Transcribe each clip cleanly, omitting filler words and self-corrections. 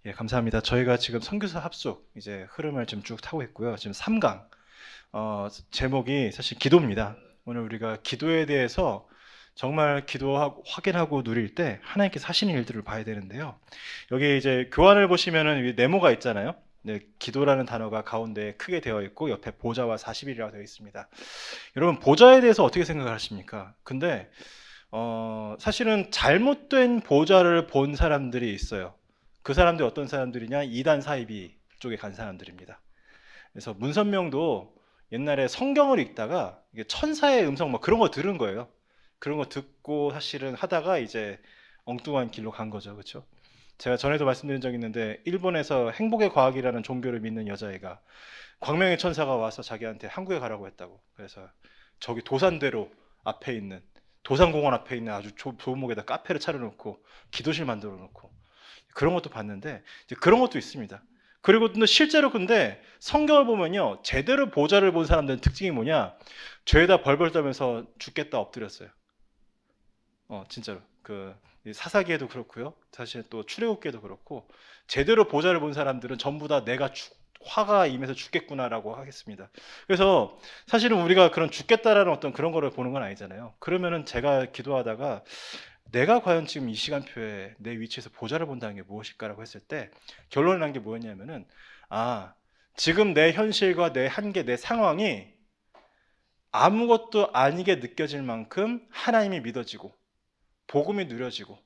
예, 감사합니다. 저희가 지금 선교사 합숙 이제 흐름을 지금 쭉 타고 있고요. 지금 3강 제목이 사실 기도입니다. 오늘 우리가 기도에 대해서 정말 기도하고 확인하고 누릴 때 하나님께서 하시는 일들을 봐야 되는데요. 여기 이제 교환을 보시면은 위 네모가 있잖아요. 네, 기도라는 단어가 가운데 크게 되어 있고 옆에 보좌와 40일이라고 되어 있습니다. 여러분 보좌에 대해서 어떻게 생각을 하십니까? 근데 사실은 잘못된 보좌를 본 사람들이 있어요. 그 사람들이 어떤 사람들이냐? 이단 사이비 쪽에 간 사람들입니다. 그래서 문선명도 옛날에 성경을 읽다가 이게 천사의 음성 뭐 그런 거 들은 거예요. 그런 거 듣고 사실은 하다가 이제 엉뚱한 길로 간 거죠. 그렇죠? 제가 전에도 말씀드린 적이 있는데 일본에서 행복의 과학이라는 종교를 믿는 여자애가 광명의 천사가 와서 자기한테 한국에 가라고 했다고. 그래서 저기 도산대로 앞에 있는 도산공원 앞에 있는 아주 조목에다 카페를 차려놓고 기도실 만들어 놓고 그런 것도 봤는데 이제 그런 것도 있습니다. 그리고 또 실제로 근데 성경을 보면요 제대로 보좌를 본 사람들은 특징이 뭐냐, 죄에다 벌벌 떨면서 죽겠다 엎드렸어요. 진짜로 그 사사기에도 그렇고요, 사실 또 출애굽기에도 그렇고 제대로 보좌를 본 사람들은 전부 다 내가 화가 임해서 죽겠구나라고 하겠습니다. 그래서 사실은 우리가 그런 죽겠다라는 어떤 그런 거를 보는 건 아니잖아요. 그러면은 제가 기도하다가 내가 과연 지금 이 시간표에 내 위치에서 보좌를 본다는 게 무엇일까라고 했을 때 결론이 난 게 뭐였냐면은, 지금 내 현실과 내 한계, 내 상황이 아무것도 아니게 느껴질 만큼 하나님이 믿어지고 복음이 누려지고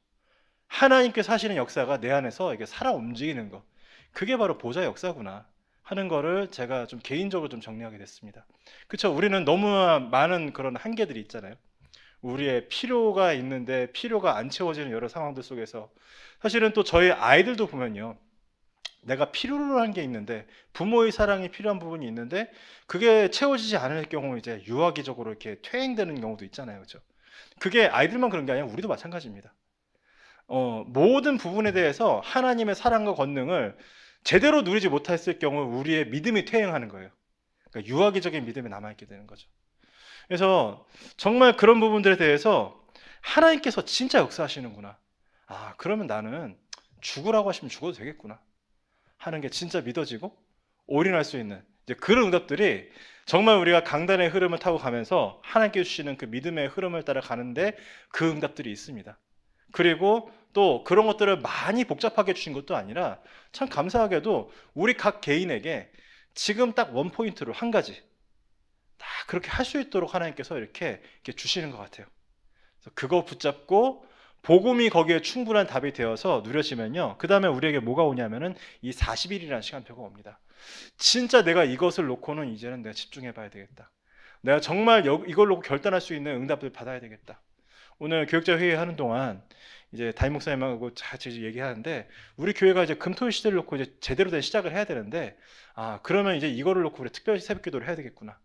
하나님께서 하시는 역사가 내 안에서 이게 살아 움직이는 거, 그게 바로 보좌의 역사구나 하는 거를 제가 좀 개인적으로 좀 정리하게 됐습니다. 그렇죠? 우리는 너무 많은 그런 한계들이 있잖아요. 우리의 필요가 있는데 필요가 안 채워지는 여러 상황들 속에서 사실은 또 저희 아이들도 보면요, 내가 필요로 한 게 있는데 부모의 사랑이 필요한 부분이 있는데 그게 채워지지 않을 경우 이제 유아기적으로 이렇게 퇴행되는 경우도 있잖아요. 그렇죠? 그게 아이들만 그런 게 아니라 우리도 마찬가지입니다. 모든 부분에 대해서 하나님의 사랑과 권능을 제대로 누리지 못했을 경우 우리의 믿음이 퇴행하는 거예요. 그러니까 유아기적인 믿음이 남아있게 되는 거죠. 그래서 정말 그런 부분들에 대해서 하나님께서 진짜 역사하시는구나, 그러면 나는 죽으라고 하시면 죽어도 되겠구나 하는 게 진짜 믿어지고 올인할 수 있는 이제 그런 응답들이 정말 우리가 강단의 흐름을 타고 가면서 하나님께 주시는 그 믿음의 흐름을 따라 가는데 그 응답들이 있습니다. 그리고 또 그런 것들을 많이 복잡하게 주신 것도 아니라 참 감사하게도 우리 각 개인에게 지금 딱 원포인트로 한 가지 딱 그렇게 할 수 있도록 하나님께서 이렇게 주시는 것 같아요. 그래서 그거 붙잡고 복음이 거기에 충분한 답이 되어서 누려지면요, 그 다음에 우리에게 뭐가 오냐면은 이 40일이라는 시간표가 옵니다. 진짜 내가 이것을 놓고는 이제는 내가 집중해 봐야 되겠다, 내가 정말 이걸 놓고 결단할 수 있는 응답을 받아야 되겠다. 오늘 교육자 회의 하는 동안 이제 담임 목사님하고 같이 얘기하는데, 우리 교회가 이제 금토일 시대를 놓고 이제 제대로 된 시작을 해야 되는데, 그러면 이제 이거를 놓고 우리 특별히 새벽 기도를 해야 되겠구나.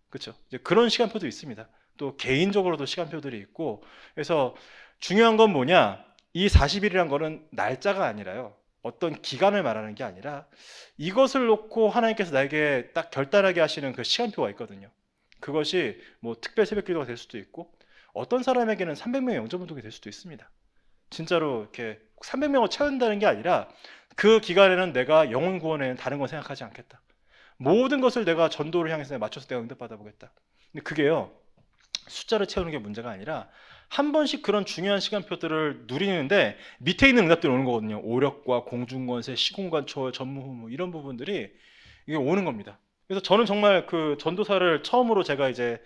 그렇죠? 이제 그런 시간표도 있습니다. 또 개인적으로도 시간표들이 있고, 그래서 중요한 건 뭐냐? 이 40일이란 거는 날짜가 아니라요, 어떤 기간을 말하는 게 아니라 이것을 놓고 하나님께서 나에게 딱 결단하게 하시는 그 시간표가 있거든요. 그것이 뭐 특별 새벽 기도가 될 수도 있고, 어떤 사람에게는 300명의 영접 운동이 될 수도 있습니다. 진짜로 이렇게 300명을 채운다는 게 아니라 그 기간에는 내가 영혼 구원에는 다른 건 생각하지 않겠다, 모든 것을 내가 전도를 향해서 맞춰서 내가 응답받아 보겠다. 근데 그게요, 숫자를 채우는 게 문제가 아니라 한 번씩 그런 중요한 시간표들을 누리는데 밑에 있는 응답들이 오는 거거든요. 오력과 공중권세, 시공간 초월, 전무후무 이런 부분들이 이게 오는 겁니다. 그래서 저는 정말 그 전도사를 처음으로 제가 이제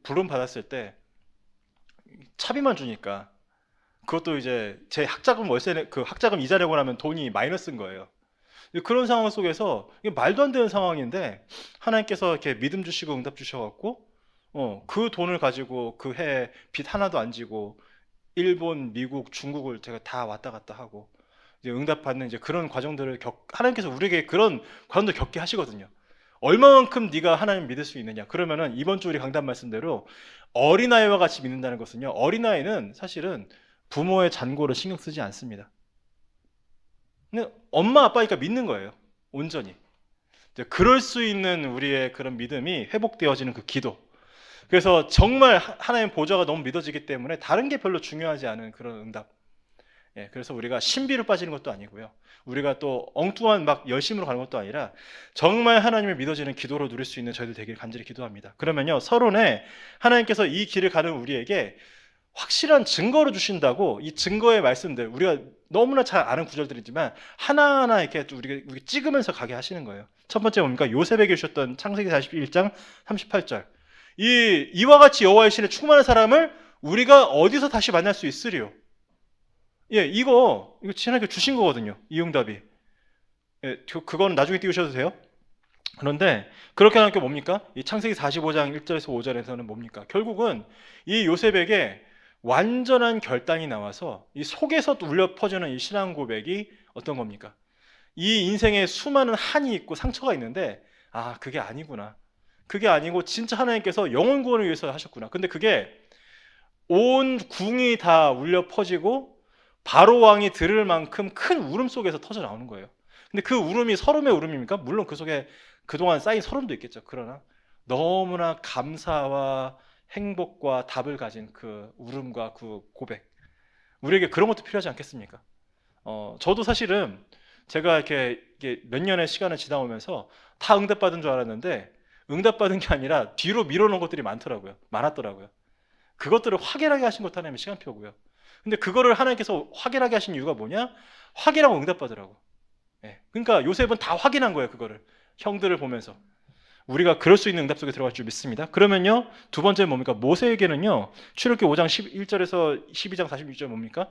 부름 받았을 때 차비만 주니까, 그것도 이제 제 학자금 월세 그 학자금 이자 내고 나면 돈이 마이너스인 거예요. 그런 상황 속에서 이게 말도 안 되는 상황인데 하나님께서 이렇게 믿음 주시고 응답 주셔갖고 그 돈을 가지고 그 해 빚 하나도 안 지고 일본, 미국, 중국을 제가 다 왔다 갔다 하고 이제 응답 받는 이제 그런 과정들을 하나님께서 우리에게 그런 과정도 겪게 하시거든요. 얼마만큼 네가 하나님 믿을 수 있느냐? 그러면은 이번 주 우리 강단 말씀대로 어린아이와 같이 믿는다는 것은요, 어린아이는 사실은 부모의 잔고를 신경 쓰지 않습니다. 근데 엄마 아빠니까 믿는 거예요, 온전히. 이제 그럴 수 있는 우리의 그런 믿음이 회복되어지는 그 기도. 그래서 정말 하나님 보좌가 너무 믿어지기 때문에 다른 게 별로 중요하지 않은 그런 응답. 예, 그래서 우리가 신비로 빠지는 것도 아니고요. 우리가 또 엉뚱한 막 열심으로 가는 것도 아니라 정말 하나님을 믿어지는 기도로 누릴 수 있는 저희들 되길 간절히 기도합니다. 그러면요, 서론에 하나님께서 이 길을 가는 우리에게 확실한 증거를 주신다고, 이 증거의 말씀들, 우리가 너무나 잘 아는 구절들이지만 하나하나 이렇게 우리가 찍으면서 가게 하시는 거예요. 첫 번째 뭡니까? 요셉에게 주셨던 창세기 41장 38절. 이와 같이 여호와의 신에 충만한 사람을 우리가 어디서 다시 만날 수 있으리요? 예, 이거 지난주에 주신 거거든요. 이 응답이. 예, 그건 나중에 띄우셔도 돼요. 그런데 그렇게 하는 게 뭡니까? 이 창세기 45장 1절에서 5절에서는 뭡니까? 결국은 이 요셉에게 완전한 결단이 나와서 이 속에서 울려 퍼지는 이 신앙 고백이 어떤 겁니까? 이 인생에 수많은 한이 있고 상처가 있는데, 아, 그게 아니구나. 그게 아니고 진짜 하나님께서 영혼 구원을 위해서 하셨구나. 근데 그게 온 궁이 다 울려 퍼지고 바로 왕이 들을 만큼 큰 울음 속에서 터져 나오는 거예요. 근데 그 울음이 서름의 울음입니까? 물론 그 속에 그동안 쌓인 서름도 있겠죠. 그러나 너무나 감사와 행복과 답을 가진 그 울음과 그 고백, 우리에게 그런 것도 필요하지 않겠습니까? 저도 사실은 제가 이렇게 몇 년의 시간을 지나오면서 다 응답받은 줄 알았는데 응답받은 게 아니라 뒤로 밀어놓은 것들이 많았더라고요. 그것들을 확인하게 하신 것도 하나님의 시간표고요. 근데 그거를 하나님께서 확인하게 하신 이유가 뭐냐? 확인하고 응답받으라고. 예. 그러니까 요셉은 다 확인한 거예요. 그거를 형들을 보면서. 우리가 그럴 수 있는 응답 속에 들어갈 줄 믿습니다. 그러면요, 두 번째 뭡니까? 모세에게는요, 출애굽기 5장 11절에서 12장 46절 뭡니까?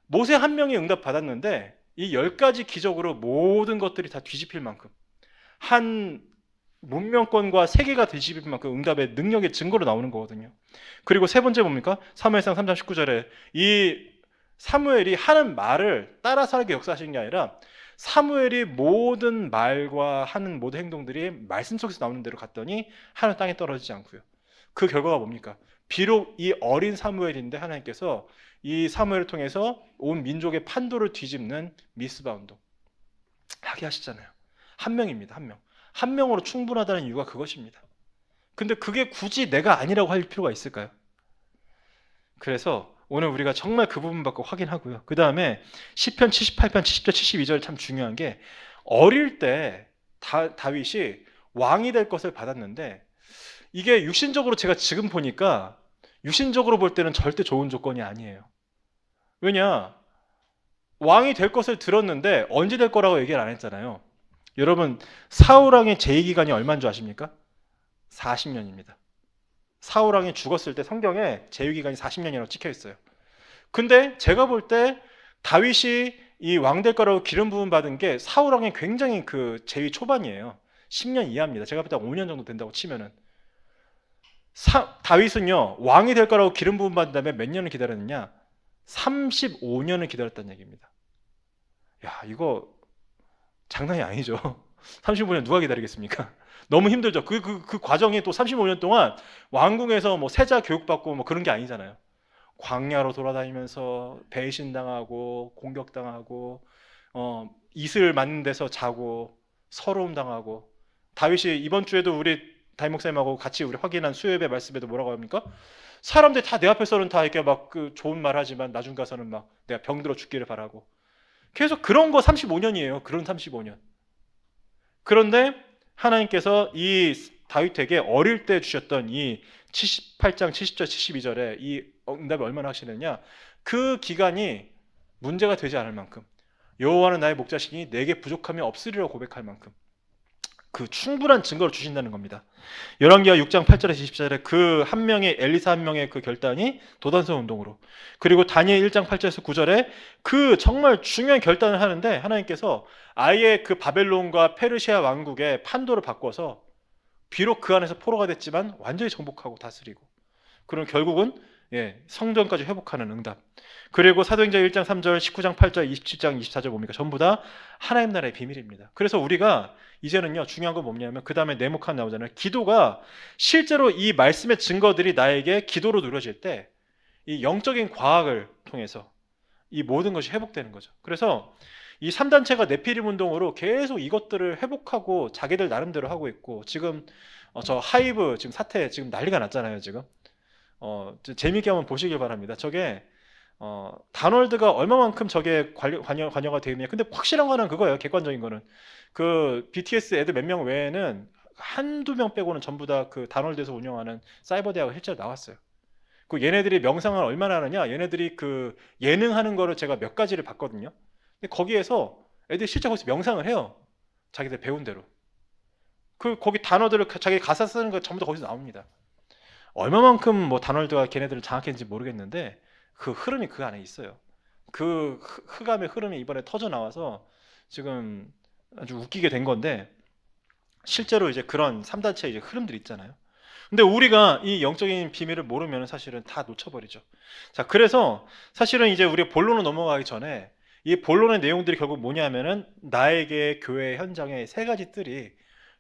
모세 한 명이 응답 받았는데 이 10가지 기적으로 모든 것들이 다 뒤집힐 만큼, 한 문명권과 세계가 뒤집힐 만큼 응답의 능력의 증거로 나오는 거거든요. 그리고 세 번째 뭡니까? 사무엘상 3장 19절에 이 사무엘이 하는 말을 따라서 하게 역사하시는 게 아니라 사무엘이 모든 말과 하는 모든 행동들이 말씀 속에서 나오는 대로 갔더니 하늘 땅에 떨어지지 않고요. 그 결과가 뭡니까? 비록 이 어린 사무엘인데 하나님께서 이 사무엘을 통해서 온 민족의 판도를 뒤집는 미스바 운동 하게 하시잖아요. 한 명입니다. 한 명. 한 명으로 충분하다는 이유가 그것입니다. 근데 그게 굳이 내가 아니라고 할 필요가 있을까요? 그래서 오늘 우리가 정말 그 부분 받고 확인하고요. 그 다음에 시편 78편 70절 72절 참 중요한 게, 어릴 때 다윗이 왕이 될 것을 받았는데 이게 육신적으로 제가 지금 보니까 육신적으로 볼 때는 절대 좋은 조건이 아니에요. 왜냐? 왕이 될 것을 들었는데 언제 될 거라고 얘기를 안 했잖아요. 여러분, 사울왕의 제2기간이 얼마인 줄 아십니까? 40년입니다. 사울왕이 죽었을 때 성경에 제2기간이 40년이라고 찍혀 있어요. 근데 제가 볼 때 다윗이 이 왕 될 거라고 기름 부음 받은 게 사울왕이 굉장히 그 제2 초반이에요. 10년 이하입니다. 제가 볼 때 5년 정도 된다고 치면은, 다윗은요, 왕이 될 거라고 기름 부음 받은 다음에 몇 년을 기다렸느냐? 35년을 기다렸다는 얘기입니다. 야, 이거 장난이 아니죠. 35년 누가 기다리겠습니까? 너무 힘들죠. 그 과정이 또 35년 동안 왕궁에서 뭐 세자 교육받고 뭐 그런 게 아니잖아요. 광야로 돌아다니면서 배신당하고 공격당하고 이슬 맞는 데서 자고 서러움 당하고. 다윗이 이번 주에도 우리 다임 목사님하고 같이 우리 확인한 수요예배 말씀에도 뭐라고 합니까? 사람들이 다 내 앞에서는 다 이렇게 막 그 좋은 말 하지만 나중 가서는 막 내가 병들어 죽기를 바라고. 계속 그런 거 35년이에요. 그런 35년. 그런데 하나님께서 이 다윗에게 어릴 때 주셨던 이 78장 70절 72절에 이 응답이 얼마나 하시느냐, 그 기간이 문제가 되지 않을 만큼, 여호와는 나의 목자시니 내게 부족함이 없으리라고 고백할 만큼 그 충분한 증거를 주신다는 겁니다. 열왕기하 6장 8절에서 20절에 그 한 명의 엘리사 한 명의 그 결단이 도단성 운동으로, 그리고 다니엘 1장 8절에서 9절에 그 정말 중요한 결단을 하는데 하나님께서 아예 그 바벨론과 페르시아 왕국의 판도를 바꿔서 비록 그 안에서 포로가 됐지만 완전히 정복하고 다스리고, 그럼 결국은 성전까지 회복하는 응답. 그리고 사도행전 1장 3절, 19장 8절, 27장 24절 뭡니까? 전부 다 하나님 나라의 비밀입니다. 그래서 우리가 이제는요, 중요한 건 뭐냐면 그 다음에 네모칸 나오잖아요. 기도가 실제로 이 말씀의 증거들이 나에게 기도로 누려질 때 이 영적인 과학을 통해서 이 모든 것이 회복되는 거죠. 그래서 이 3단체가 네피림 운동으로 계속 이것들을 회복하고 자기들 나름대로 하고 있고, 지금 저 하이브 지금 사태 지금 난리가 났잖아요. 지금 재미있게 한번 보시길 바랍니다. 저게 다널드가 얼마만큼 저게 관여가 되어 있느냐. 근데 확실한 거는 그거예요. 객관적인 거는 그 BTS 애들 몇 명 외에는 한두 명 빼고는 전부 다 그 다널드에서 운영하는 사이버 대학을 실제로 나왔어요. 그 얘네들이 명상을 얼마나 하느냐. 얘네들이 그 예능 하는 거를 제가 몇 가지를 봤거든요. 근데 거기에서 애들이 실제 거기서 명상을 해요. 자기들 배운 대로. 그 거기 단어들을 자기 가사 쓰는 거 전부 다 거기서 나옵니다. 얼마만큼 뭐 다널드가 걔네들을 장악했는지 모르겠는데 그 흐름이 그 안에 있어요. 그 흑암의 흐름이 이번에 터져 나와서 지금 아주 웃기게 된 건데 실제로 이제 그런 3단체 이제 흐름들이 있잖아요. 근데 우리가 이 영적인 비밀을 모르면 사실은 다 놓쳐버리죠. 자, 그래서 사실은 이제 우리 본론으로 넘어가기 전에 이 본론의 내용들이 결국 뭐냐면은 나에게 교회 현장의 세 가지 뜰이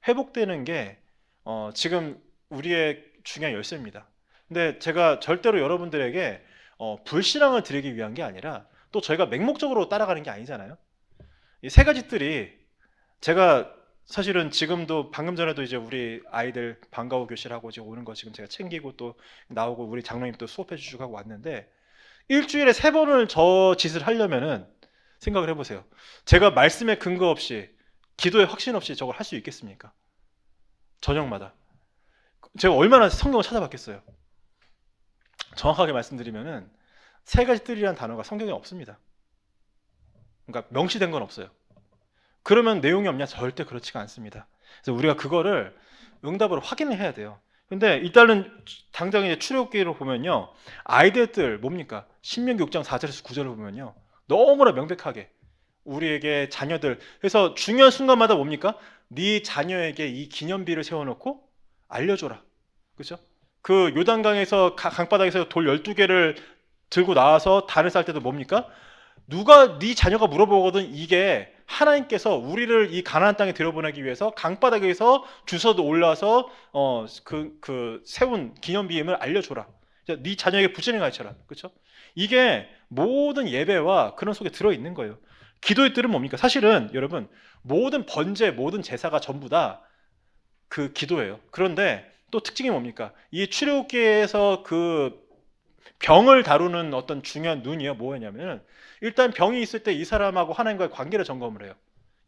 회복되는 게 지금 우리의 중요한 열쇠입니다. 근데 제가 절대로 여러분들에게 불신앙을 드리기 위한 게 아니라 또 저희가 맹목적으로 따라가는 게 아니잖아요. 이 세 가지 뜰이 제가 사실은 지금도 방금 전에도 이제 우리 아이들 방과후 교실하고 지금 오는 거 지금 제가 챙기고 또 나오고 우리 장로님 또 수업해 주시고 하고 왔는데 일주일에 3번을 저 짓을 하려면은 생각을 해보세요. 제가 말씀에 근거 없이 기도에 확신 없이 저걸 할 수 있겠습니까? 저녁마다. 제가 얼마나 성경을 찾아봤겠어요. 정확하게 말씀드리면은 세 가지 뜰이라는 단어가 성경에 없습니다. 그러니까 명시된 건 없어요. 그러면 내용이 없냐? 절대 그렇지가 않습니다. 그래서 우리가 그거를 응답으로 확인을 해야 돼요. 근데 일단은 당장 이제 출애굽기로 보면요, 아이들의 뜰 뭡니까? 신명기 6장 4절에서 9절을 보면요, 너무나 명백하게 우리에게 자녀들, 그래서 중요한 순간마다 뭡니까? 네 자녀에게 이 기념비를 세워놓고 알려줘라. 그렇죠? 그 요단강에서 강바닥에서 돌 12개를 들고 나와서 단을 쌀 때도 뭡니까? 누가 네 자녀가 물어보거든. 이게 하나님께서 우리를 이 가나안 땅에 들여보내기 위해서 강바닥에서 주서도 올라서 세운 기념비임을 알려줘라. 네 자녀에게 부지런히 가르쳐라. 그렇죠? 이게 모든 예배와 그런 속에 들어 있는 거예요. 기도의 뜰은 뭡니까? 사실은 여러분 모든 번제, 모든 제사가 전부 다 그 기도예요. 그런데 또 특징이 뭡니까? 이 출애굽기에서 그 병을 다루는 어떤 중요한 눈이요. 뭐였냐면은 일단 병이 있을 때 이 사람하고 하나님과의 관계를 점검을 해요.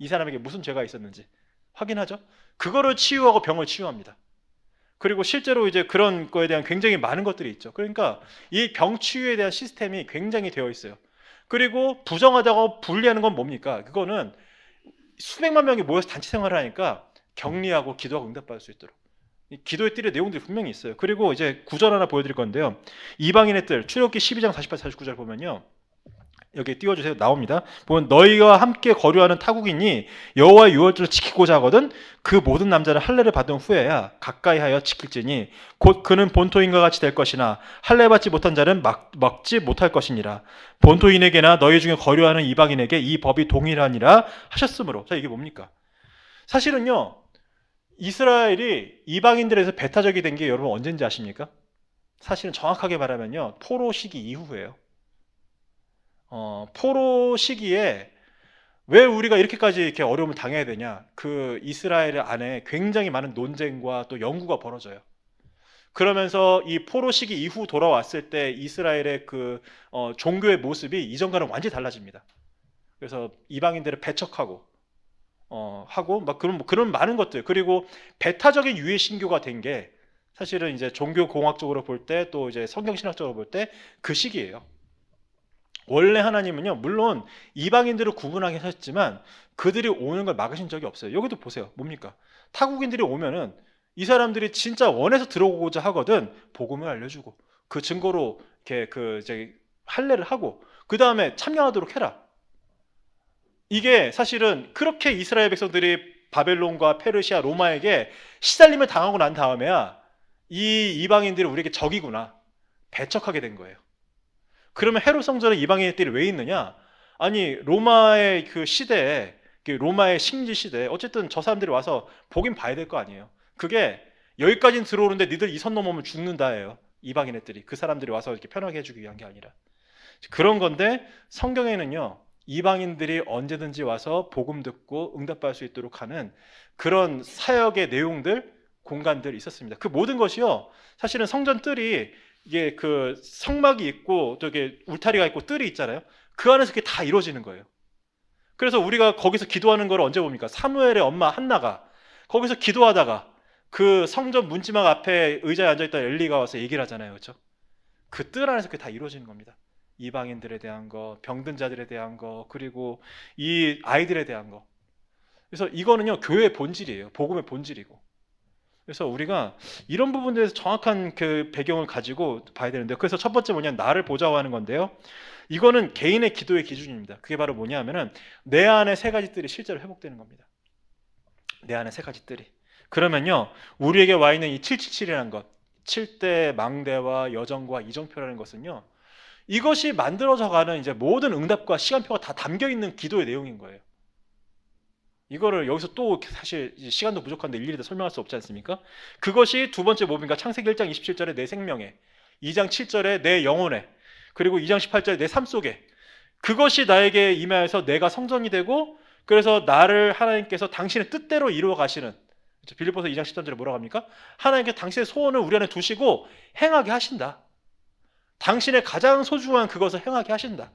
이 사람에게 무슨 죄가 있었는지 확인하죠. 그거를 치유하고 병을 치유합니다. 그리고 실제로 이제 그런 거에 대한 굉장히 많은 것들이 있죠. 그러니까 이 병 치유에 대한 시스템이 굉장히 되어 있어요. 그리고 부정하다고 분리하는 건 뭡니까? 그거는 수백만 명이 모여서 단체 생활을 하니까 격리하고 기도하고 응답받을 수 있도록. 기도의 뜰의 내용들이 분명히 있어요. 그리고 이제 구절 하나 보여드릴 건데요. 이방인의 뜰, 출애굽기 12장 48, 49절 보면요. 여기 띄워주세요. 나옵니다. 보면 너희와 함께 거류하는 타국인이 여호와의 유월절을 지키고자 하거든 그 모든 남자는 할례를 받은 후에야 가까이 하여 지킬지니 곧 그는 본토인과 같이 될 것이나 할례 받지 못한 자는 먹지 못할 것이니라. 본토인에게나 너희 중에 거류하는 이방인에게 이 법이 동일하니라 하셨으므로. 자, 이게 뭡니까? 사실은요, 이스라엘이 이방인들에서 배타적이 된 게 여러분 언제인지 아십니까? 사실은 정확하게 말하면요, 포로 시기 이후예요. 포로 시기에 왜 우리가 이렇게까지 이렇게 어려움을 당해야 되냐? 그 이스라엘 안에 굉장히 많은 논쟁과 또 연구가 벌어져요. 그러면서 이 포로 시기 이후 돌아왔을 때 이스라엘의 그 종교의 모습이 이전과는 완전히 달라집니다. 그래서 이방인들을 배척하고 하고 막 그런 많은 것들, 그리고 배타적인 유해 신교가 된 게 사실은 이제 종교 공학적으로 볼 때 또 이제 성경 신학적으로 볼 때 그 시기예요. 원래 하나님은요, 물론 이방인들을 구분하게 하셨지만 그들이 오는 걸 막으신 적이 없어요. 여기도 보세요. 뭡니까? 타국인들이 오면은 이 사람들이 진짜 원해서 들어오고자 하거든 복음을 알려주고 그 증거로 이렇게 이제 할례를 하고 그 다음에 참여하도록 해라. 이게 사실은 그렇게 이스라엘 백성들이 바벨론과 페르시아, 로마에게 시달림을 당하고 난 다음에야 이 이방인들이 우리에게 적이구나 배척하게 된 거예요. 그러면 헤롯 성전에 이방인들이 왜 있느냐? 아니 로마의 그 시대에, 로마의 식민지 시대에 어쨌든 저 사람들이 와서 보긴 봐야 될 거 아니에요. 그게 여기까지는 들어오는데 니들 이 선 넘으면 죽는다예요. 이방인 애들이, 그 사람들이 와서 이렇게 편하게 해주기 위한 게 아니라. 그런 건데 성경에는요, 이방인들이 언제든지 와서 복음 듣고 응답받을 수 있도록 하는 그런 사역의 내용들, 공간들 있었습니다. 그 모든 것이요, 사실은 성전 뜰이 이게 그 성막이 있고 또 이게 울타리가 있고 뜰이 있잖아요. 그 안에서 그게 다 이루어지는 거예요. 그래서 우리가 거기서 기도하는 걸 언제 봅니까? 사무엘의 엄마 한나가 거기서 기도하다가 그 성전 문지막 앞에 의자에 앉아있던 엘리가 와서 얘기를 하잖아요. 그렇죠? 그 뜰 안에서 그게 다 이루어지는 겁니다. 이방인들에 대한 거, 병든 자들에 대한 거, 그리고 이 아이들에 대한 거. 그래서 이거는요, 교회의 본질이에요. 복음의 본질이고. 그래서 우리가 이런 부분들에서 정확한 그 배경을 가지고 봐야 되는데요. 그래서 첫 번째 뭐냐, 나를 보좌하는 건데요. 이거는 개인의 기도의 기준입니다. 그게 바로 뭐냐 하면은 내 안에 세 가지 뜰이 실제로 회복되는 겁니다. 내 안에 세 가지 뜰이. 그러면요, 우리에게 와 있는 이 777이라는 것, 7대 망대와 여정과 이정표라는 것은요, 이것이 만들어져 가는 이제 모든 응답과 시간표가 다 담겨 있는 기도의 내용인 거예요. 이거를 여기서 또 사실 시간도 부족한데 일일이 다 설명할 수 없지 않습니까? 그것이 두 번째 뭡니까? 창세기 1장 27절에 내 생명에, 2장 7절에 내 영혼에, 그리고 2장 18절에 내 삶 속에, 그것이 나에게 임하여서 내가 성전이 되고, 그래서 나를 하나님께서 당신의 뜻대로 이루어 가시는, 빌립보서 2장 13절에 뭐라고 합니까? 하나님께서 당신의 소원을 우리 안에 두시고 행하게 하신다. 당신의 가장 소중한 그것을 행하게 하신다.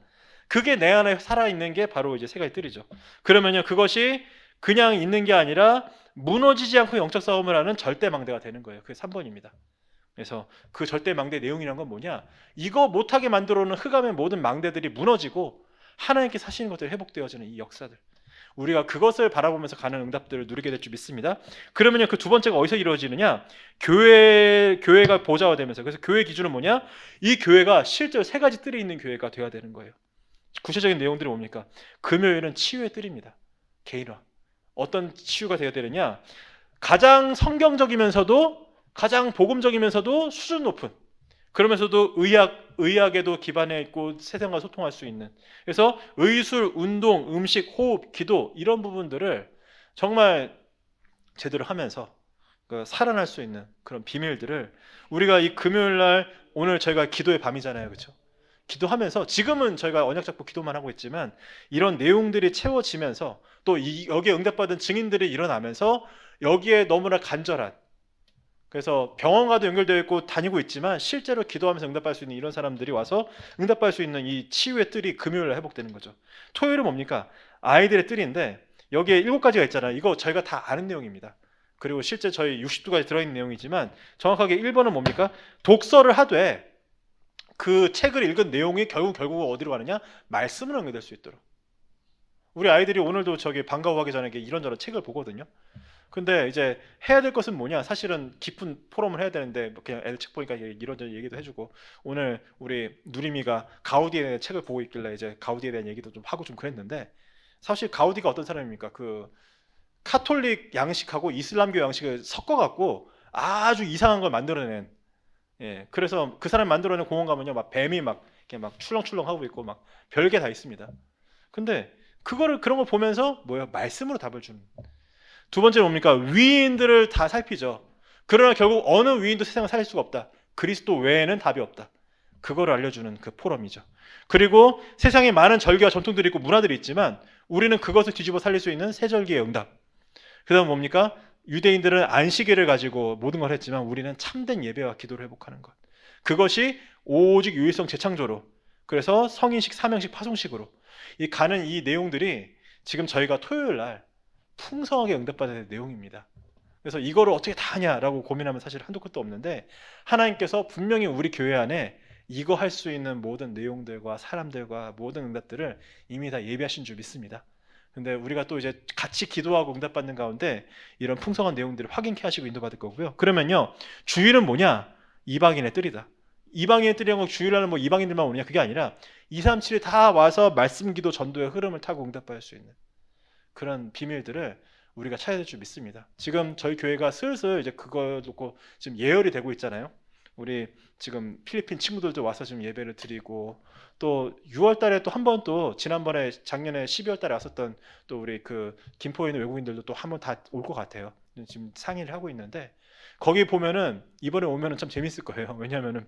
그게 내 안에 살아있는 게 바로 이제 세 가지 뜰이죠. 그러면요, 그것이 그냥 있는 게 아니라 무너지지 않고 영적 싸움을 하는 절대 망대가 되는 거예요. 그게 3번입니다. 그래서 그 절대 망대 내용이란 건 뭐냐? 이거 못하게 만들어 놓은 흑암의 모든 망대들이 무너지고 하나님께 사시는 것들이 회복되어지는 이 역사들. 우리가 그것을 바라보면서 가는 응답들을 누리게 될 줄 믿습니다. 그러면요, 그 두 번째가 어디서 이루어지느냐? 교회가 보좌화되면서. 그래서 교회 기준은 뭐냐? 이 교회가 실제로 세 가지 뜰이 있는 교회가 되어야 되는 거예요. 구체적인 내용들이 뭡니까? 금요일은 치유의 뜰입니다. 개인화. 어떤 치유가 되어야 되느냐? 가장 성경적이면서도 가장 복음적이면서도 수준 높은, 그러면서도 의학에도 기반해 있고 세상과 소통할 수 있는, 그래서 의술, 운동, 음식, 호흡, 기도 이런 부분들을 정말 제대로 하면서 살아날 수 있는 그런 비밀들을 우리가 이 금요일날, 오늘 저희가 기도의 밤이잖아요. 그렇죠? 기도하면서 지금은 저희가 언약 잡고 기도만 하고 있지만 이런 내용들이 채워지면서 또 여기에 응답받은 증인들이 일어나면서 여기에 너무나 간절한, 그래서 병원과도 연결되어 있고 다니고 있지만 실제로 기도하면서 응답받을 수 있는 이런 사람들이 와서 응답받을 수 있는 이 치유의 뜰이 금요일에 회복되는 거죠. 토요일은 뭡니까? 아이들의 뜰인데 여기에 7가지가 있잖아요. 이거 저희가 다 아는 내용입니다. 그리고 실제 저희 60두까지 들어있는 내용이지만 정확하게 1번은 뭡니까? 독서를 하되 그 책을 읽은 내용이 결국 어디로 가느냐? 말씀으로 연결될 수 있도록. 우리 아이들이 오늘도 저기 방과후 하기 전에 이런저런 책을 보거든요. 근데 이제 해야 될 것은 뭐냐? 사실은 깊은 포럼을 해야 되는데 그냥 애들 책 보니까 이런저런 얘기도 해주고, 오늘 우리 누리미가 가우디에 대한 책을 보고 있길래 이제 가우디에 대한 얘기도 좀 하고 좀 그랬는데, 사실 가우디가 어떤 사람입니까? 그 카톨릭 양식하고 이슬람교 양식을 섞어갖고 아주 이상한 걸 만들어낸, 그래서 그 사람이 만들어낸 공원 가면요, 막 뱀이 막 이렇게 막 출렁출렁 하고 있고 막 별게 다 있습니다. 근데 그런 걸 보면서 말씀으로 답을 주는. 두 번째는 뭡니까? 위인들을 다 살피죠. 그러나 결국 어느 위인도 세상을 살릴 수가 없다. 그리스도 외에는 답이 없다. 그걸 알려주는 그 포럼이죠. 그리고 세상에 많은 절기와 전통들이 있고 문화들이 있지만 우리는 그것을 뒤집어 살릴 수 있는 세절기의 응답. 그 다음 뭡니까? 유대인들은 안식일을 가지고 모든 걸 했지만 우리는 참된 예배와 기도를 회복하는 것. 그것이 오직 유일성 재창조로, 그래서 성인식, 사명식, 파송식으로 가는 이 내용들이 지금 저희가 토요일 날 풍성하게 응답받아야 될 내용입니다. 그래서 이거를 어떻게 다 하냐라고 고민하면 사실 한도 끝도 없는데, 하나님께서 분명히 우리 교회 안에 이거 할 수 있는 모든 내용들과 사람들과 모든 응답들을 이미 다 예비하신 줄 믿습니다. 근데 우리가 또 이제 같이 기도하고 응답받는 가운데 이런 풍성한 내용들을 확인케 하시고 인도받을 거고요. 그러면요, 주일은 뭐냐? 이방인의 뜰이다. 이방인의 뜰이란 건 주일날은 뭐 이방인들만 오느냐, 그게 아니라 2, 3, 7이 다 와서 말씀, 기도, 전도의 흐름을 타고 응답받을 수 있는 그런 비밀들을 우리가 찾아야 될 줄 믿습니다. 지금 저희 교회가 슬슬 이제 그거 놓고 지금 예열이 되고 있잖아요. 우리 지금 필리핀 친구들도 와서 지금 예배를 드리고, 또 6월 달에 또 한 번, 또 지난번에 작년에 12월 달에 왔었던 또 우리 그 김포에 있는 외국인들도 또 한 번 다 올 것 같아요. 지금 상의를 하고 있는데 거기 보면은 이번에 오면은 참 재밌을 거예요. 왜냐하면은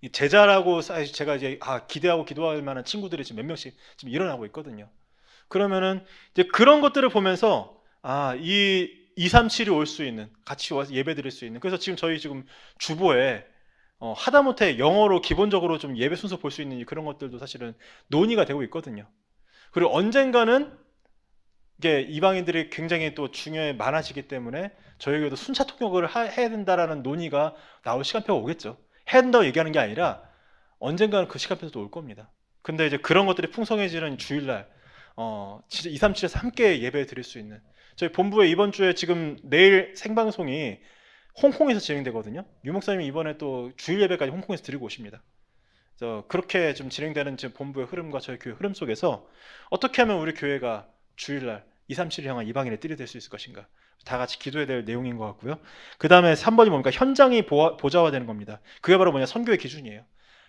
이 제자라고 제가 이제 기대하고 기도할 만한 친구들이 지금 몇 명씩 지금 일어나고 있거든요. 그러면은 이제 그런 것들을 보면서 이 2, 3, 7이 올 수 있는, 같이 와서 예배 드릴 수 있는, 그래서 지금 저희 지금 주보에 하다못해 영어로 기본적으로 좀 예배 순서 볼 수 있는 그런 것들도 사실은 논의가 되고 있거든요. 그리고 언젠가는 이게 이방인들이 굉장히 또 중요해 많아지기 때문에 저희에게도 순차 통역을 해야 된다라는 논의가 나올 시간표가 오겠죠. 해야 된다고 얘기하는 게 아니라 언젠가는 그 시간표도 올 겁니다. 근데 이제 그런 것들이 풍성해지는 주일날 진짜 237에서 함께 예배 드릴 수 있는, 저희 본부에 이번 주에 지금 내일 생방송이 홍콩에서 진행되거든요. 유 목사님이 이번에 또 주일 예배까지 홍콩에서 드리고 오십니다. 그래서 그렇게 좀 진행되는 지금 본부의 흐름과 저희 교회 흐름 속에서 어떻게 하면 우리 교회가 주일날 237을 향한 이방인의 뜰이 될 수 있을 것인가, 다 같이 기도해야 될 내용인 것 같고요. 그 다음에 3번이 뭡니까? 현장이 보좌화되는 겁니다. 그게 바로 뭐냐? 선교의 기준이에요.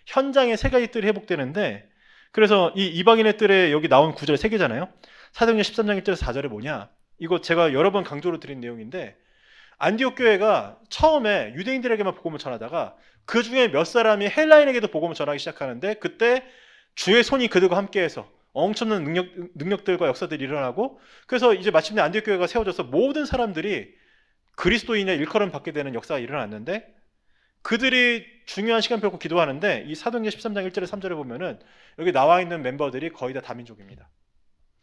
현장에 세 가지 뜰이 회복되는데, 그래서 이 이방인의 뜰에 여기 나온 구절 세 개잖아요. 사도행전 13장 1절에서 4절에 뭐냐? 이거 제가 여러 번 강조로 드린 내용인데, 안디옥 교회가 처음에 유대인들에게만 복음을 전하다가 그 중에 몇 사람이 헬라인에게도 복음을 전하기 시작하는데, 그때 주의 손이 그들과 함께해서 엄청난 능력들과 역사들이 일어나고, 그래서 이제 마침내 안디옥 교회가 세워져서 모든 사람들이 그리스도인의 일컬음 받게 되는 역사가 일어났는데, 그들이 중요한 시간표 놓고 기도하는데 이 사도행전 13장 1절에 3절에 보면은 여기 나와 있는 멤버들이 거의 다 다민족입니다.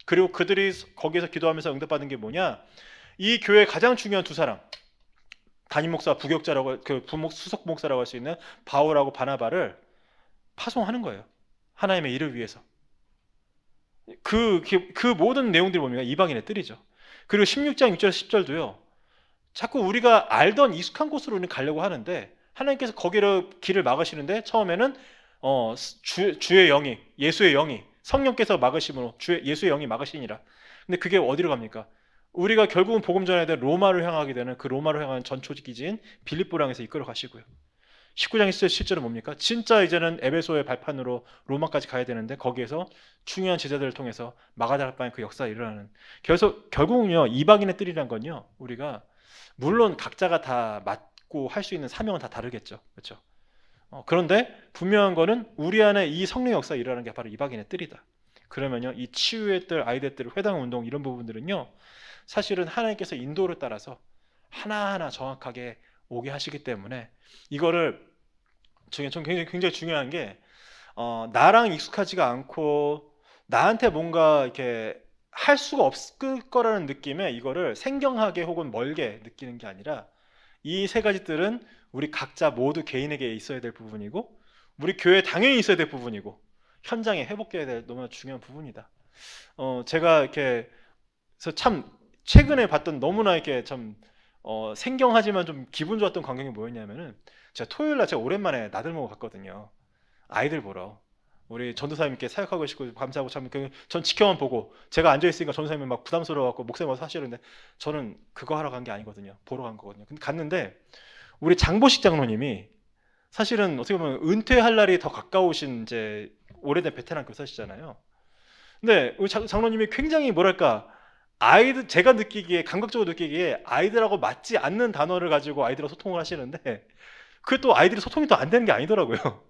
그리고 그들이 거기에서 기도하면서 응답받은 게 뭐냐? 이 교회의 가장 중요한 두 사람, 담임 목사, 부격자라고, 그 수석 목사라고 할 수 있는 바울하고 바나바를 파송하는 거예요. 하나님의 일을 위해서. 그 모든 내용들이 뭡니까? 이방인의 뜰이죠. 그리고 16장 6절에서 10절도요. 자꾸 우리가 알던 익숙한 곳으로 우리는 가려고 하는데 하나님께서 거기를 길을 막으시는데, 처음에는 주의 영이, 예수의 영이, 성령께서 막으심으로 예수의 영이 막으시니라. 근데 그게 어디로 갑니까? 우리가 결국은 복음 전해야 될 로마를 향하게 되는, 그 로마로 향하는 전초기지인 빌립보를 향해서 이끌어 가시고요. 19장 1절 실제로 뭡니까? 진짜 이제는 에베소의 발판으로 로마까지 가야 되는데 거기에서 중요한 제자들을 통해서 마가다락방의 그 역사가 일어나는. 그래서 결국은요, 이방인의 뜰이란 건요, 우리가 물론 각자가 다 맡고 할 수 있는 사명은 다 다르겠죠, 그렇죠? 그런데 분명한 거는 우리 안에 이 성령의 역사가 일어나는 게 바로 이방인의 뜰이다. 그러면요, 이 치유의 뜰, 아이들의 뜰, 회당 운동 이런 부분들은요, 사실은 하나님께서 인도를 따라서 하나하나 정확하게 오게 하시기 때문에, 이거를 저는 굉장히 중요한 게, 나랑 익숙하지가 않고 나한테 뭔가 이렇게 할 수가 없을 거라는 느낌에 이거를 생경하게 혹은 멀게 느끼는 게 아니라, 이 세 가지 뜰은 우리 각자 모두 개인에게 있어야 될 부분이고, 우리 교회에 당연히 있어야 될 부분이고, 현장에 회복돼야 될 너무나 중요한 부분이다. 제가 이렇게 그래서 참 최근에 봤던 너무나 이렇게 참 생경하지만 좀 기분 좋았던 광경이 뭐였냐면은, 제가 토요일날 제가 오랜만에 나들목을 갔거든요. 아이들 보러. 우리 전도사님께 사역하고 계시고 감사하고, 참 전 지켜만 보고, 제가 앉아있으니까 전도사님이 막 부담스러워갖고 목사님 와서 하시는데, 저는 그거 하러 간 게 아니거든요. 보러 간 거거든요. 근데 갔는데 우리 장보식 장로님이 사실은 어떻게 보면 은퇴할 날이 더 가까우신 이제 오래된 베테랑 교사시잖아요. 근데 우리 장로님이 굉장히 뭐랄까, 아이들, 제가 느끼기에, 감각적으로 느끼기에 아이들하고 맞지 않는 단어를 가지고 아이들하고 소통을 하시는데, 그게 또 아이들이 소통이 또 안 되는 게 아니더라고요.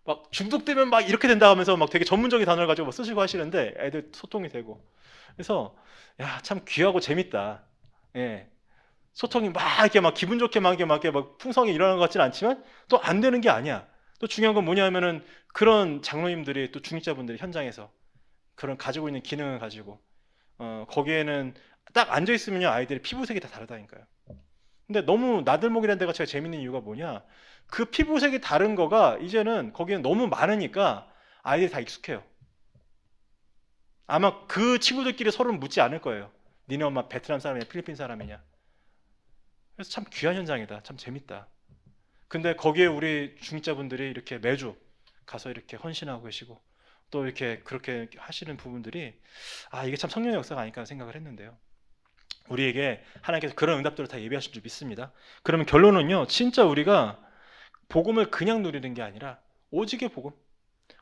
막 중독되면 막 이렇게 된다 하면서 막 되게 전문적인 단어를 가지고 막 쓰시고 하시는데 애들 소통이 되고. 그래서 야, 참 귀하고 재밌다. 예. 소통이 막 이렇게 막 기분 좋게 막 이렇게 막 풍성히 일어나는 것 같지는 않지만 또 안 되는 게 아니야. 또 중요한 건 뭐냐면은, 그런 장로님들이, 또 중직자분들이 현장에서 그런 가지고 있는 기능을 가지고 거기에는 딱 앉아 있으면요, 아이들이 피부색이 다 다르다니까요. 근데 너무 나들목이라는 데가 제가 재밌는 이유가 뭐냐, 그 피부색이 다른 거가 이제는 거기는 너무 많으니까 아이들이 다 익숙해요. 아마 그 친구들끼리 서로는 묻지 않을 거예요. 니네 엄마 베트남 사람이냐 필리핀 사람이냐. 그래서 참 귀한 현장이다. 참 재밌다. 근데 거기에 우리 중직자분들이 이렇게 매주 가서 이렇게 헌신하고 계시고, 또 이렇게 그렇게 하시는 부분들이, 이게 참 성령의 역사가 아닐까 생각을 했는데요. 우리에게 하나님께서 그런 응답들을 다 예비하신 줄 믿습니다. 그러면 결론은요, 진짜 우리가 복음을 그냥 누리는 게 아니라 오직의 복음.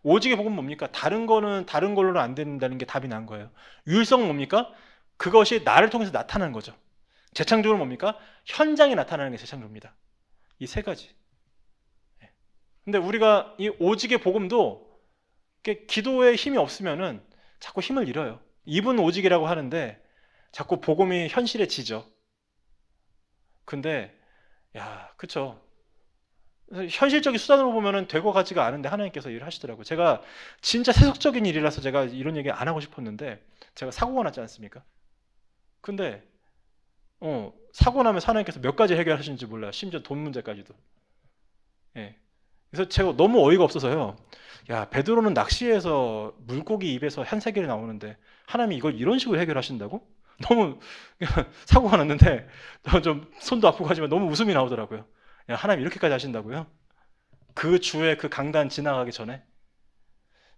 오직의 복음은 뭡니까? 다른 걸로는 안 된다는 게 답이 난 거예요. 유일성은 뭡니까? 그것이 나를 통해서 나타나는 거죠. 재창조는 뭡니까? 현장에 나타나는 게 재창조입니다. 이 세 가지. 근데 우리가 이 오직의 복음도 기도에 힘이 없으면은 자꾸 힘을 잃어요. 입은 오직이라고 하는데 자꾸 복음이 현실에 지죠. 근데 그쵸. 현실적인 수단으로 보면은 되고 가지가 않은데 하나님께서 일을 하시더라고요. 제가 진짜 세속적인 일이라서 제가 이런 얘기 안 하고 싶었는데 제가 사고가 났지 않습니까? 근데 사고 나면 하나님께서 몇 가지 해결하시는지 몰라요. 심지어 돈 문제까지도. 예. 그래서 제가 너무 어이가 없어서요. 야, 베드로는 낚시해서 물고기 입에서 한세겔이 나오는데 하나님이 이걸 이런 식으로 해결하신다고? 너무 사고가 났는데 좀 손도 아프고 하지만 너무 웃음이 나오더라고요. 야, 하나님 이렇게까지 하신다고요? 그 주에 그 강단 지나가기 전에?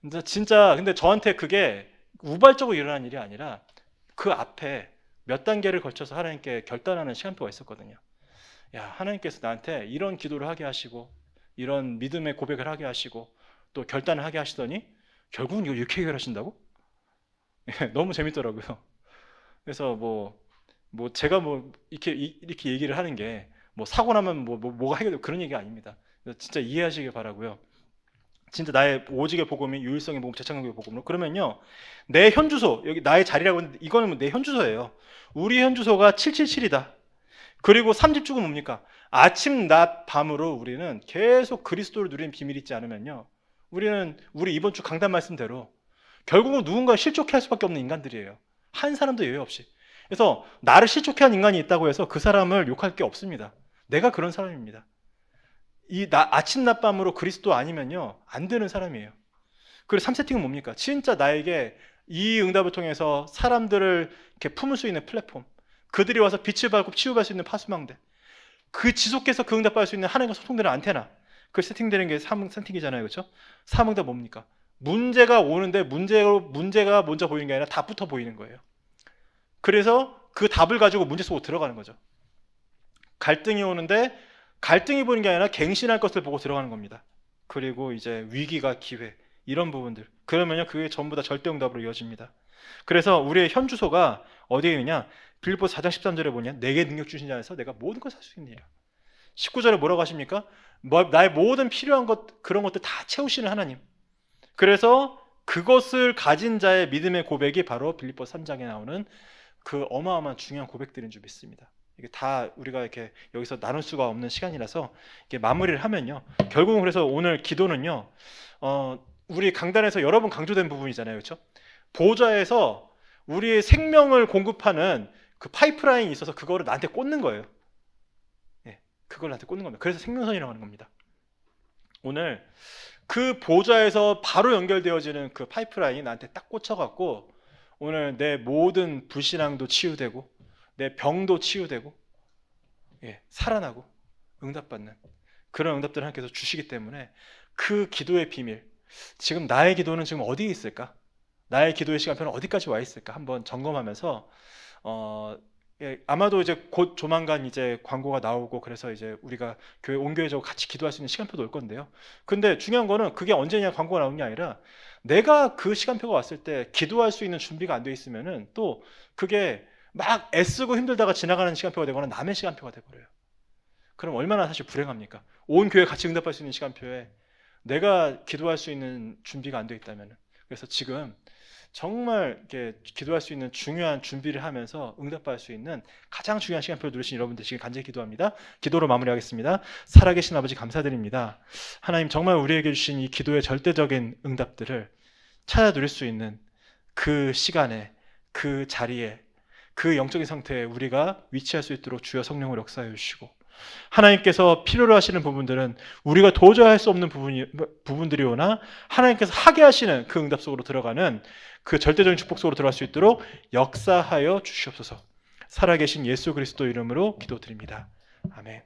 근데 저한테 그게 우발적으로 일어난 일이 아니라 그 앞에 몇 단계를 거쳐서 하나님께 결단하는 시간표가 있었거든요. 야, 하나님께서 나한테 이런 기도를 하게 하시고 이런 믿음의 고백을 하게 하시고 또 결단을 하게 하시더니 결국은 이거 이렇게 해결하신다고? 너무 재밌더라고요. 그래서 제가 이렇게 얘기를 하는 게 사고 나면 뭐가 해결되고 그런 얘기가 아닙니다. 진짜 이해하시길 바라고요. 진짜 나의 오직의 복음이 유일성의 복음, 재창조의 복음으로 그러면요, 내 현주소, 여기 나의 자리라고 했는데 이거는 내 현주소예요. 우리 현주소가 777이다. 그리고 3집주가 뭡니까? 아침, 낮, 밤으로 우리는 계속 그리스도를 누리는 비밀이 있지 않으면요, 우리 이번 주 강단 말씀대로 결국은 누군가 실족해 할 수밖에 없는 인간들이에요. 한 사람도 예외 없이. 그래서 나를 실족해 한 인간이 있다고 해서 그 사람을 욕할 게 없습니다. 내가 그런 사람입니다. 아침 낮밤으로 그리스도 아니면요 안 되는 사람이에요. 그리고 3세팅은 뭡니까? 진짜 나에게 이 응답을 통해서 사람들을 이렇게 품을 수 있는 플랫폼, 그들이 와서 빛을 발고 치유할 수 있는 파수망대, 그 지속해서 그 응답받을 수 있는 하나님과 소통되는 안테나, 그 세팅되는 게 3세팅이잖아요, 그렇죠? 3응답 뭡니까? 문제가 오는데 문제가 먼저 보이는 게 아니라 답부터 보이는 거예요. 그래서 그 답을 가지고 문제 속으로 들어가는 거죠. 갈등이 오는데 갈등이 보이는 게 아니라 갱신할 것을 보고 들어가는 겁니다. 그리고 이제 위기가 기회, 이런 부분들, 그러면요 그게 전부 다 절대응답으로 이어집니다. 그래서 우리의 현주소가 어디에 있느냐? 빌립보서 4장 13절에 보냐? 내게 능력 주신 자에서 내가 모든 걸 살 수 있느냐. 19절에 뭐라고 하십니까? 나의 모든 필요한 것, 그런 것들 다 채우시는 하나님. 그래서 그것을 가진 자의 믿음의 고백이 바로 빌립보서 3장에 나오는 그 어마어마한 중요한 고백들인 줄 믿습니다. 이게 다 우리가 이렇게 여기서 나눌 수가 없는 시간이라서 이렇게 마무리를 하면요, 결국은 그래서 오늘 기도는요, 우리 강단에서 여러 번 강조된 부분이잖아요, 그렇죠? 보좌에서 우리의 생명을 공급하는 그 파이프라인이 있어서 그거를 나한테 꽂는 거예요. 예, 그걸 나한테 꽂는 겁니다. 그래서 생명선이라고 하는 겁니다. 오늘 그 보좌에서 바로 연결되어지는 그 파이프라인이 나한테 딱 꽂혀갖고 오늘 내 모든 불신앙도 치유되고 내 병도 치유되고 살아나고 응답받는 그런 응답들을 하나님께서 주시기 때문에 그 기도의 비밀, 지금 나의 기도는 지금 어디에 있을까? 나의 기도의 시간표는 어디까지 와 있을까? 한번 점검하면서 아마도 이제 곧 조만간 이제 광고가 나오고 그래서 이제 우리가 교회 온 교회적으로 같이 기도할 수 있는 시간표도 올 건데요. 근데 중요한 거는 그게 언제냐 광고가 나오는 게 아니라 내가 그 시간표가 왔을 때 기도할 수 있는 준비가 안 돼 있으면은 또 그게 막 애쓰고 힘들다가 지나가는 시간표가 되거나 남의 시간표가 돼버려요. 그럼 얼마나 사실 불행합니까? 온 교회 같이 응답할 수 있는 시간표에 내가 기도할 수 있는 준비가 안 돼 있다면. 그래서 지금 정말 이렇게 기도할 수 있는 중요한 준비를 하면서 응답받을 수 있는 가장 중요한 시간표를 누리신 여러분들 지금 간절히 기도합니다. 기도로 마무리하겠습니다. 살아계신 아버지 감사드립니다. 하나님 정말 우리에게 주신 이 기도의 절대적인 응답들을 찾아 누릴 수 있는 그 시간에, 그 자리에, 그 영적인 상태에 우리가 위치할 수 있도록 주여 성령을 역사해 주시고, 하나님께서 필요로 하시는 부분들은 우리가 도저히 할 수 없는 부분들이 오나 하나님께서 하게 하시는 그 응답 속으로 들어가는 그 절대적인 축복 속으로 들어갈 수 있도록 역사하여 주시옵소서. 살아계신 예수 그리스도 이름으로 기도드립니다. 아멘.